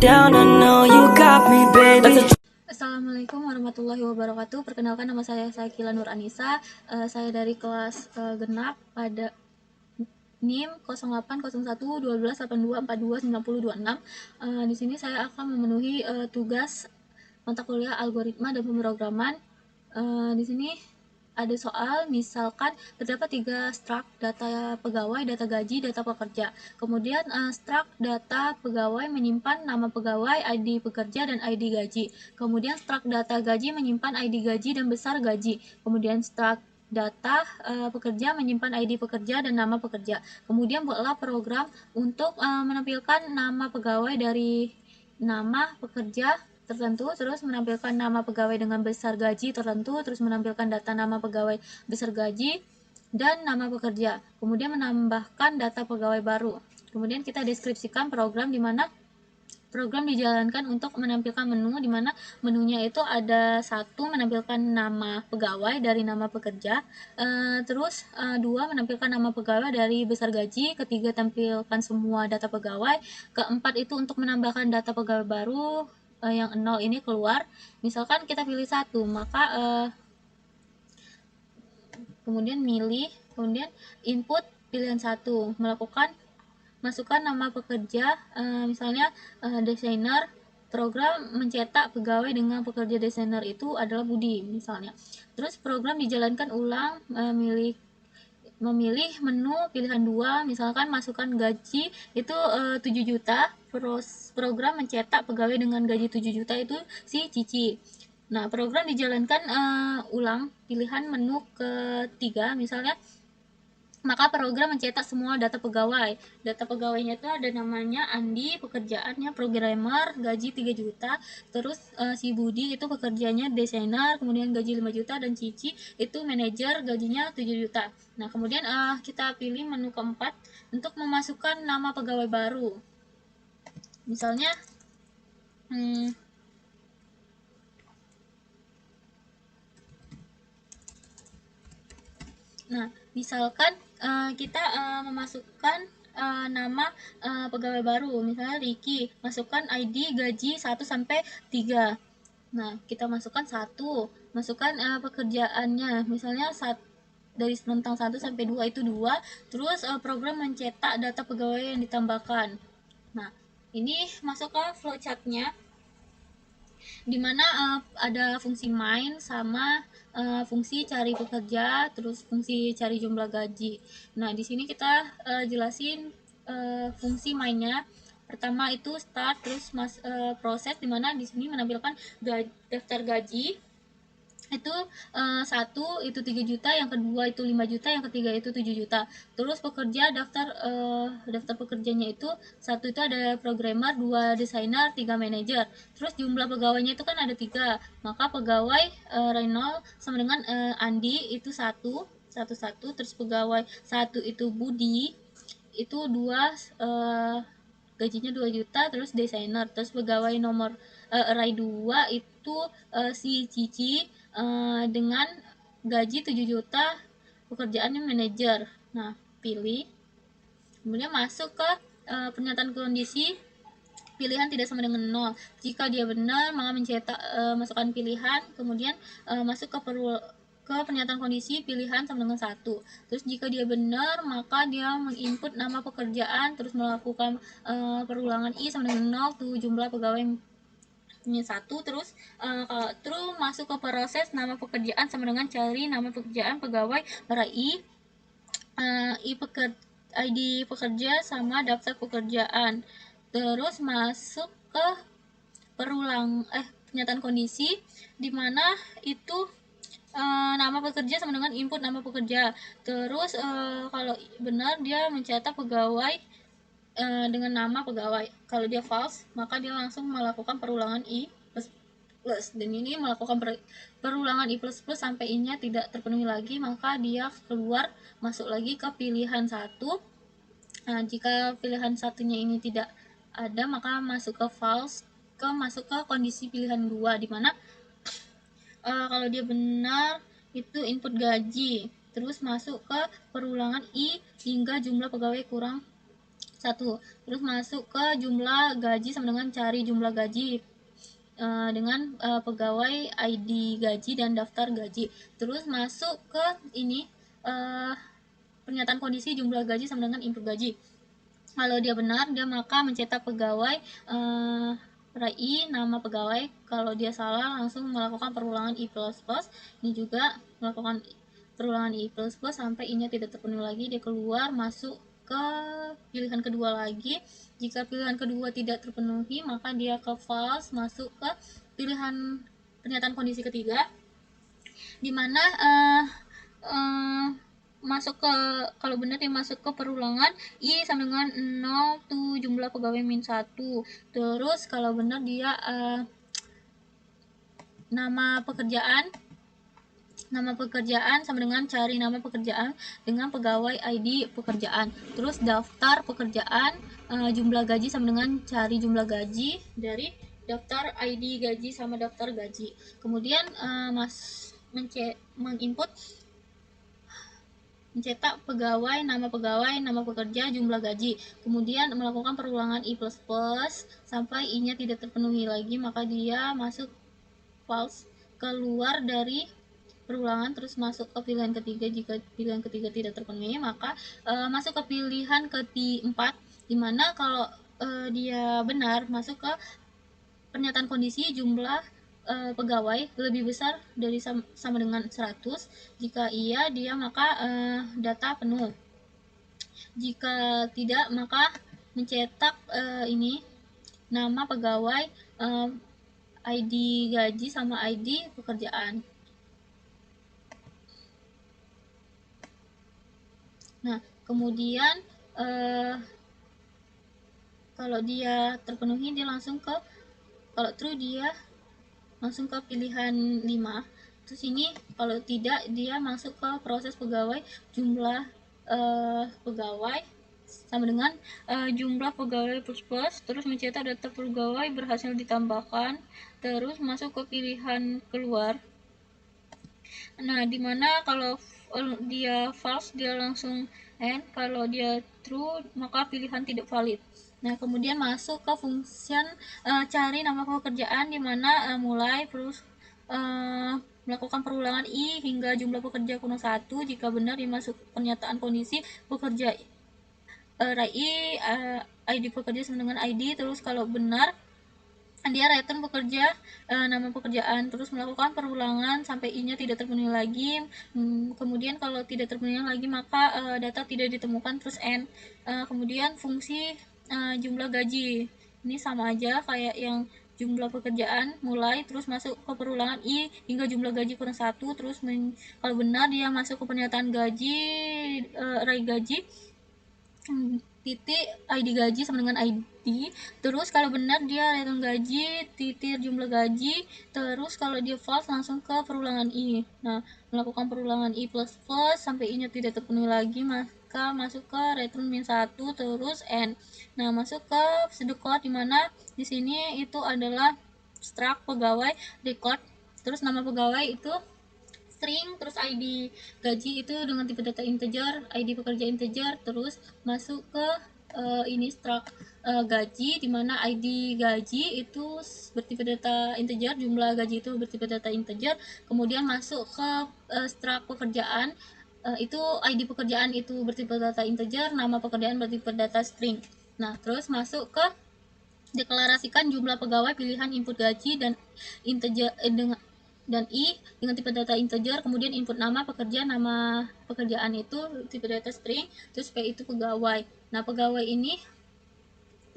down, I know you got me, baby. Assalamualaikum warahmatullahi wabarakatuh. Perkenalkan, nama saya Sakila Nur Anissa. Saya dari kelas genap pada NIM 08011282429026. Di sini saya akan memenuhi tugas mata kuliah algoritma dan pemrograman. Di sini ada soal, misalkan terdapat 3 struk data pegawai, data gaji, data pekerja. Kemudian struk data pegawai menyimpan nama pegawai, ID pekerja, dan ID gaji. Kemudian struk data gaji menyimpan ID gaji dan besar gaji. Kemudian struk data pekerja menyimpan ID pekerja dan nama pekerja. Kemudian buatlah program untuk menampilkan nama pegawai dari nama pekerja tertentu, terus menampilkan nama pegawai dengan besar gaji tertentu, terus menampilkan data nama pegawai besar gaji dan nama pekerja, kemudian menambahkan data pegawai baru. Kemudian kita deskripsikan program, di mana program dijalankan untuk menampilkan menu, di mana menunya itu ada: 1, menampilkan nama pegawai dari nama pekerja, terus 2, menampilkan nama pegawai dari besar gaji, ketiga, tampilkan semua data pegawai, keempat itu untuk menambahkan data pegawai baru, yang 0 ini keluar. Misalkan kita pilih 1, maka kemudian kemudian input pilihan 1, masukkan nama pekerja, misalnya desainer. Program mencetak pegawai dengan pekerja desainer itu adalah Budi misalnya. Terus program dijalankan ulang, memilih menu pilihan 2, misalkan masukkan gaji itu 7 juta. Program mencetak pegawai dengan gaji 7 juta itu si Cici. Nah, program dijalankan ulang pilihan menu ketiga, misalnya maka program mencetak semua data pegawai. Data pegawainya itu ada namanya Andi, pekerjaannya programmer, gaji 3 juta. Terus si Budi itu pekerjaannya desainer, kemudian gaji 5 juta, dan Cici itu manajer, gajinya 7 juta. Nah, kemudian kita pilih menu keempat untuk memasukkan nama pegawai baru. Misalnya Nah, misalkan kita memasukkan nama pegawai baru, misalnya Riki, masukkan ID gaji 1 sampai 3. Nah, kita masukkan 1, masukkan pekerjaannya, misalnya dari rentang 1 sampai 2 itu 2, terus program mencetak data pegawai yang ditambahkan. Nah, ini masuk ke flowchart-nya, di mana ada fungsi main sama fungsi cari pekerja, terus fungsi cari jumlah gaji. Nah, di sini kita jelasin fungsi mainnya. Pertama itu start, terus proses, di mana di sini menampilkan daftar gaji itu 1 itu 3 juta, yang kedua itu 5 juta, yang ketiga itu 7 juta. Terus pekerja, daftar pekerjanya itu 1 itu ada programmer, 2 desainer, 3 manajer. Terus jumlah pegawainya itu kan ada 3, maka pegawai Reynolds sama dengan Andi itu 1, terus pegawai 1 itu Budi itu 2, gajinya 2 juta, terus desainer. Terus pegawai nomor Rai 2 itu si Cici dengan gaji 7 juta, pekerjaannya manajer. Nah, pilih, kemudian masuk ke pernyataan kondisi. Pilihan tidak sama dengan 0. Jika dia benar, maka mencetak masukkan pilihan, kemudian masuk ke pernyataan kondisi, pilihan sama dengan 1. Terus jika dia benar, maka dia menginput nama pekerjaan, terus melakukan perulangan I sama dengan 0, tuh jumlah pegawai punya 1. Terus kalau masuk ke proses nama pekerjaan sama dengan cari nama pekerjaan pegawai berai ID pekerja sama daftar pekerjaan. Terus masuk ke pernyataan kondisi, di mana itu nama pekerja sama dengan input nama pekerja. Terus kalau benar, dia mencetak pegawai dengan nama pegawai. Kalau dia false, maka dia langsung melakukan perulangan I plus, dan ini melakukan perulangan I plus sampai I-nya tidak terpenuhi lagi, maka dia keluar, masuk lagi ke pilihan 1. Nah, jika pilihan satunya ini tidak ada, maka masuk ke false, masuk ke kondisi pilihan 2, di mana kalau dia benar itu input gaji, terus masuk ke perulangan I hingga jumlah pegawai kurang 1. Terus masuk ke jumlah gaji sama dengan cari jumlah gaji dengan pegawai ID gaji dan daftar gaji. Terus masuk ke ini pernyataan kondisi jumlah gaji sama dengan input gaji. Kalau dia benar, dia maka mencetak pegawai RAI nama pegawai. Kalau dia salah, langsung melakukan perulangan I++. Ini juga melakukan perulangan I++ sampai I-nya tidak terpenuhi lagi. Dia keluar, masuk ke pilihan kedua lagi. Jika pilihan kedua tidak terpenuhi, maka dia ke false, masuk ke pilihan pernyataan kondisi ketiga, di mana masuk ke, kalau benar dia masuk ke perulangan I sama dengan 0 tuh jumlah pegawai min 1. Terus kalau benar dia nama pekerjaan sama dengan cari nama pekerjaan dengan pegawai ID pekerjaan. Terus daftar pekerjaan jumlah gaji sama dengan cari jumlah gaji dari daftar ID gaji sama daftar gaji. Kemudian menginput mencetak pegawai, nama pekerja, jumlah gaji. Kemudian melakukan perulangan I++ sampai I-nya tidak terpenuhi lagi, maka dia masuk false, keluar dari perulangan, terus masuk ke pilihan ketiga. Jika pilihan ketiga tidak terpenuhi, maka masuk ke pilihan keempat, dimana kalau dia benar, masuk ke pernyataan kondisi jumlah pegawai lebih besar dari sama dengan 100. Jika iya, dia maka data penuh. Jika tidak, maka mencetak ini nama pegawai, ID gaji sama ID pekerjaan. Nah, kemudian kalau dia terpenuhi, dia langsung ke, kalau true dia langsung ke pilihan 5. Terus ini kalau tidak, dia masuk ke proses pegawai, jumlah pegawai sama dengan jumlah pegawai plus, terus mencetak data pegawai berhasil ditambahkan, terus masuk ke pilihan keluar. Nah, dimana kalau dia false, dia langsung end. Kalau dia true, maka pilihan tidak valid. Nah, kemudian masuk ke function cari nama pekerjaan, dimana mulai terus melakukan perulangan I hingga jumlah pekerja kurang 1. Jika benar, dimasuk pernyataan kondisi pekerja RAI ID pekerja sama dengan ID. Terus kalau benar, dia return pekerja nama pekerjaan, terus melakukan perulangan sampai I-nya tidak terpenuhi lagi. Kemudian kalau tidak terpenuhi lagi, maka data tidak ditemukan, terus end. Kemudian fungsi jumlah gaji, ini sama aja kayak yang jumlah pekerjaan, mulai terus masuk ke perulangan I hingga jumlah gaji kurang 1. Terus kalau benar, dia masuk ke pernyataan gaji RAI gaji titik ID gaji sama dengan ID. Terus kalau benar, dia return gaji titik jumlah gaji. Terus kalau dia false, langsung ke perulangan I. Nah, melakukan perulangan I++ sampai I-nya tidak terpenuhi lagi, maka masuk ke return min 1, terus end. Nah, masuk ke sedekor, dimana di sini itu adalah struct pegawai record, terus nama pegawai itu string, terus ID gaji itu dengan tipe data integer, ID pekerja integer. Terus masuk ke ini struct gaji, dimana ID gaji itu bertipe data integer, jumlah gaji itu bertipe data integer. Kemudian masuk ke struct pekerjaan, itu ID pekerjaan itu bertipe data integer, nama pekerjaan bertipe data string. Nah, terus masuk ke deklarasikan jumlah pegawai pilihan input gaji dan integer dan I dengan tipe data integer. Kemudian input nama pekerjaan itu tipe data string, terus P itu pegawai. Nah, pegawai ini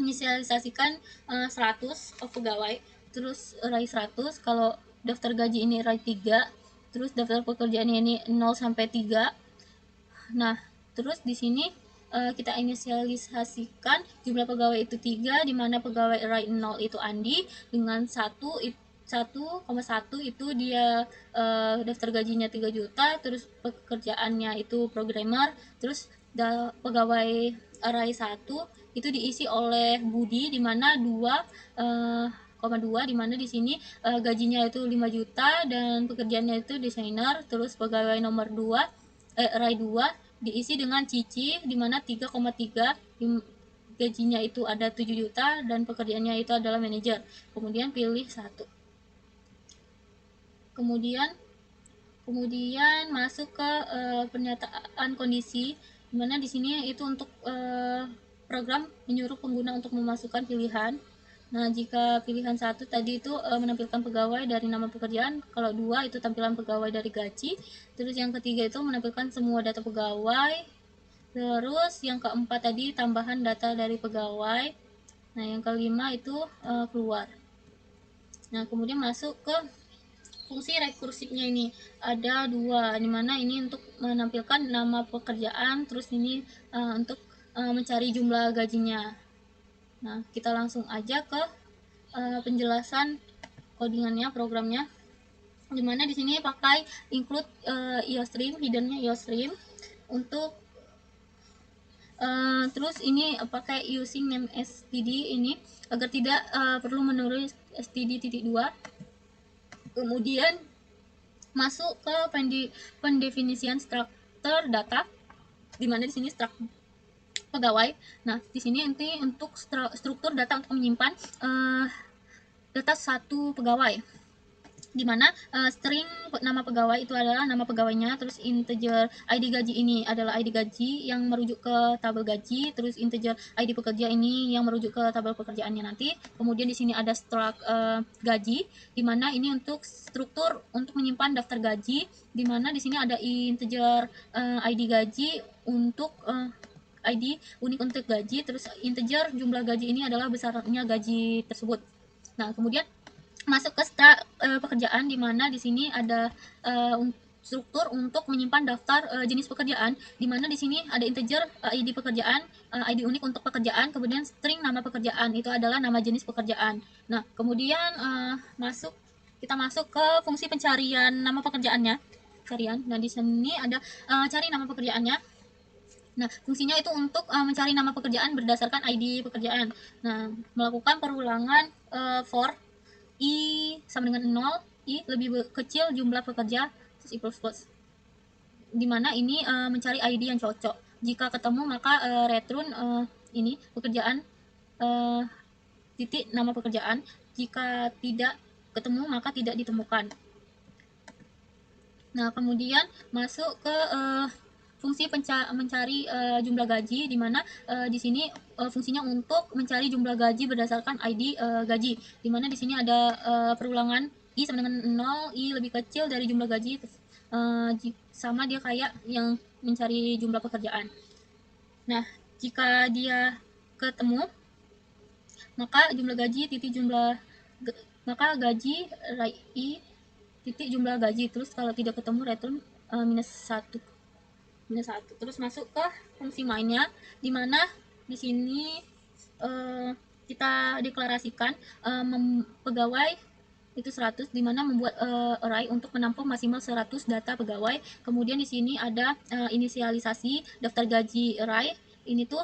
inisialisasikan 100 pegawai, terus RAI 100. Kalau daftar gaji ini RAI 3, terus daftar pekerjaan ini 0 sampai 3. Nah, terus di sini kita inisialisasikan jumlah pegawai itu 3, di mana pegawai RAI 0 itu Andi, dengan 1,1 itu dia daftar gajinya 3 juta, terus pekerjaannya itu programmer. Terus pegawai RAI 1 itu diisi oleh Budi, di mana 2,2, di mana di sini gajinya itu 5 juta dan pekerjaannya itu desainer. Terus pegawai nomor 2 RAI 2 diisi dengan Cici, di mana 3,3, gajinya itu ada 7 juta dan pekerjaannya itu adalah manajer. Kemudian pilih satu. Kemudian masuk ke pernyataan kondisi, dimana di sini itu untuk program menyuruh pengguna untuk memasukkan pilihan. Nah, jika pilihan satu tadi itu menampilkan pegawai dari nama pekerjaan, kalau dua itu tampilan pegawai dari gaji, terus yang ketiga itu menampilkan semua data pegawai, terus yang keempat tadi tambahan data dari pegawai, nah yang kelima itu keluar. Nah, kemudian masuk ke fungsi rekursifnya, ini ada dua, dimana ini untuk menampilkan nama pekerjaan, terus ini untuk mencari jumlah gajinya. Nah, kita langsung aja ke penjelasan codingannya, programnya, dimana di sini pakai include IOStream, hiddennya IOStream untuk terus ini pakai using name std ini agar tidak perlu menulis std.2. Kemudian masuk ke pendefinisian struktur data, di mana di sini struktur pegawai. Nah, di sini nanti untuk struktur data untuk menyimpan data satu pegawai, di mana string nama pegawai itu adalah nama pegawainya, terus integer ID gaji ini adalah ID gaji yang merujuk ke tabel gaji, terus integer ID pekerja ini yang merujuk ke tabel pekerjaannya nanti. Kemudian di sini ada struct gaji, di mana ini untuk struktur untuk menyimpan daftar gaji, di mana di sini ada integer ID gaji untuk ID unik untuk gaji, terus integer jumlah gaji ini adalah besarnya gaji tersebut. Nah, kemudian masuk ke pekerjaan, di mana di sini ada struktur untuk menyimpan daftar jenis pekerjaan, di mana di sini ada integer ID pekerjaan, ID unik untuk pekerjaan, kemudian string nama pekerjaan itu adalah nama jenis pekerjaan. Nah, kemudian kita masuk ke fungsi pencarian nama pekerjaannya, Nah, di sini ada cari nama pekerjaannya. Nah, fungsinya itu untuk mencari nama pekerjaan berdasarkan ID pekerjaan. Nah, melakukan perulangan for I sama dengan 0, I lebih kecil jumlah pekerja, terus I plus, dimana ini mencari ID yang cocok. Jika ketemu maka return ini pekerjaan titik nama pekerjaan, jika tidak ketemu maka tidak ditemukan. Nah, kemudian masuk ke fungsi mencari jumlah gaji, di mana di sini fungsinya untuk mencari jumlah gaji berdasarkan ID gaji, di mana di sini ada perulangan I sama dengan 0, I lebih kecil dari jumlah gaji, sama dia kayak yang mencari jumlah pekerjaan. Nah, jika dia ketemu maka jumlah gaji titik jumlah maka gaji I titik jumlah gaji, terus kalau tidak ketemu return minus 1. Terus masuk ke fungsi mainnya, di mana di sini kita deklarasikan pegawai itu 100, di mana membuat array untuk menampung maksimal 100 data pegawai. Kemudian di sini ada inisialisasi daftar gaji array, ini tuh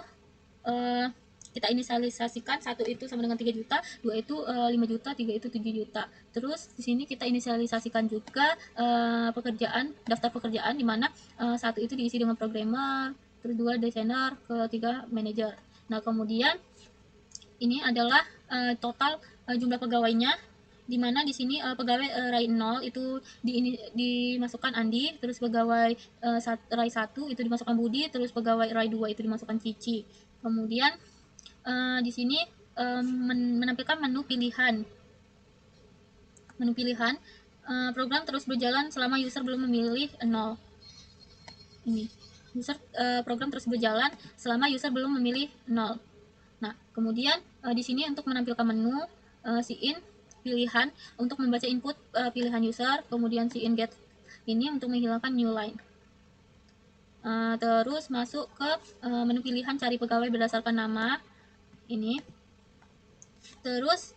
kita inisialisasikan, 1 itu sama dengan 3 juta, 2 itu 5 juta, 3 itu 7 juta. Terus di sini kita inisialisasikan juga daftar pekerjaan, di mana 1 itu diisi dengan programmer, terus 2 desainer, ketiga manajer. Nah, kemudian ini adalah total jumlah pegawainya, di mana di sini pegawai array 0 itu dimasukkan Andi, terus pegawai array 1 itu dimasukkan Budi, terus pegawai array 2 itu dimasukkan Cici. Kemudian di sini menampilkan menu pilihan. Program terus berjalan selama user belum memilih 0. Ini program terus berjalan selama user belum memilih 0. Nah, kemudian di sini untuk menampilkan menu in pilihan untuk membaca input pilihan user, kemudian in get ini untuk menghilangkan new line. Terus masuk ke menu pilihan cari pegawai berdasarkan nama ini. Terus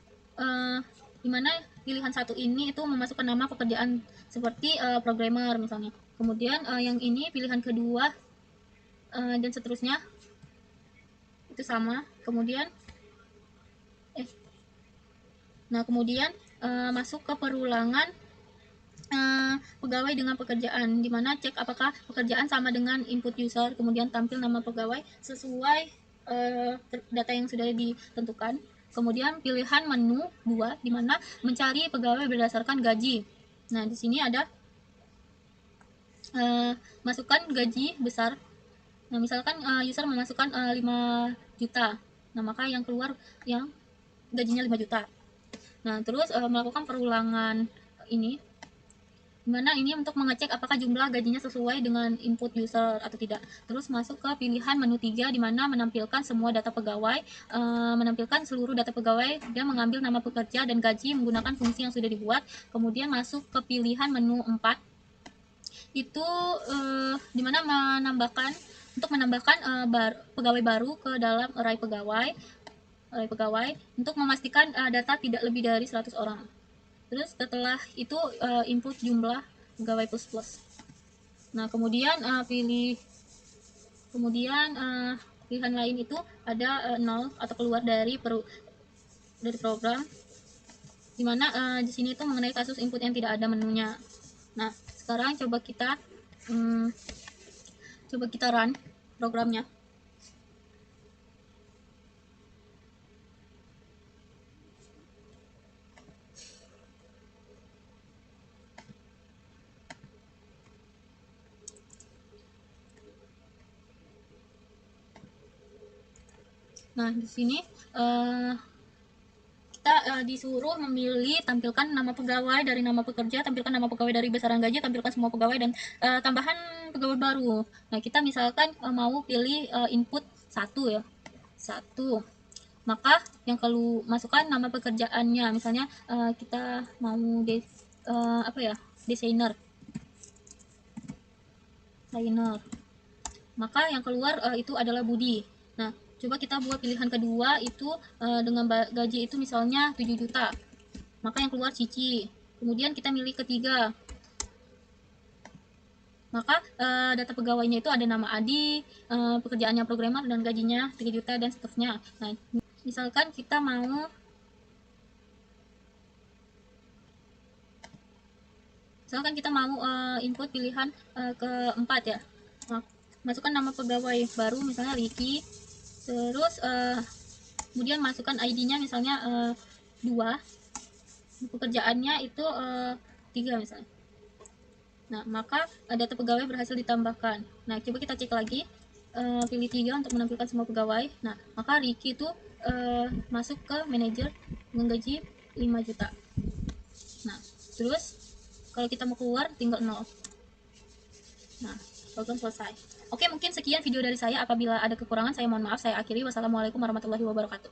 dimana pilihan 1 ini itu memasukkan nama pekerjaan seperti programmer misalnya. Kemudian yang ini pilihan kedua dan seterusnya itu sama. Kemudian masuk ke perulangan pegawai dengan pekerjaan, di mana cek apakah pekerjaan sama dengan input user, kemudian tampil nama pegawai sesuai data yang sudah ditentukan. Kemudian pilihan menu 2 di mana mencari pegawai berdasarkan gaji. Nah, di sini ada masukkan gaji besar. Nah, misalkan user memasukkan 5 juta. Nah, maka yang keluar yang gajinya 5 juta. Nah, terus melakukan perulangan ini, dimana ini untuk mengecek apakah jumlah gajinya sesuai dengan input user atau tidak. Terus masuk ke pilihan menu 3 di mana menampilkan semua data pegawai, menampilkan seluruh data pegawai dan mengambil nama pekerja dan gaji menggunakan fungsi yang sudah dibuat. Kemudian masuk ke pilihan menu 4 itu dimana menambahkan pegawai baru ke dalam array pegawai untuk memastikan data tidak lebih dari 100 orang. Terus setelah itu input jumlah pegawai plus. Nah, kemudian pilihan lain itu ada 0 atau keluar dari program, dimana di sini itu mengenai kasus input yang tidak ada menunya. Nah, sekarang coba kita run programnya. Nah, di sini kita disuruh memilih tampilkan nama pegawai dari nama pekerja, tampilkan nama pegawai dari besaran gaji, tampilkan semua pegawai, dan tambahan pegawai baru. Nah, kita misalkan mau pilih input 1 ya, 1. Maka yang perlu masukkan nama pekerjaannya, misalnya kita mau desainer. Maka yang keluar itu adalah Budi. Nah, coba kita buat pilihan kedua itu dengan gaji itu misalnya 7 juta. Maka yang keluar Cici. Kemudian kita milih ketiga. Maka data pegawainya itu ada nama Adi, pekerjaannya programmer, dan gajinya 3 juta dan seterusnya. Nah, misalkan kita mau input pilihan keempat ya. Nah, masukkan nama pegawai baru misalnya Ricky, terus kemudian masukkan ID-nya misalnya 2, pekerjaannya itu 3 misalnya. Nah, maka data pegawai berhasil ditambahkan. Nah, coba kita cek lagi, pilih 3 untuk menampilkan semua pegawai. Nah, maka Ricky itu masuk ke manajer dengan gaji 5 juta. Nah, terus kalau kita mau keluar tinggal 0. Nah, program selesai. Oke, mungkin sekian video dari saya. Apabila ada kekurangan, saya mohon maaf. Saya akhiri. Wassalamualaikum warahmatullahi wabarakatuh.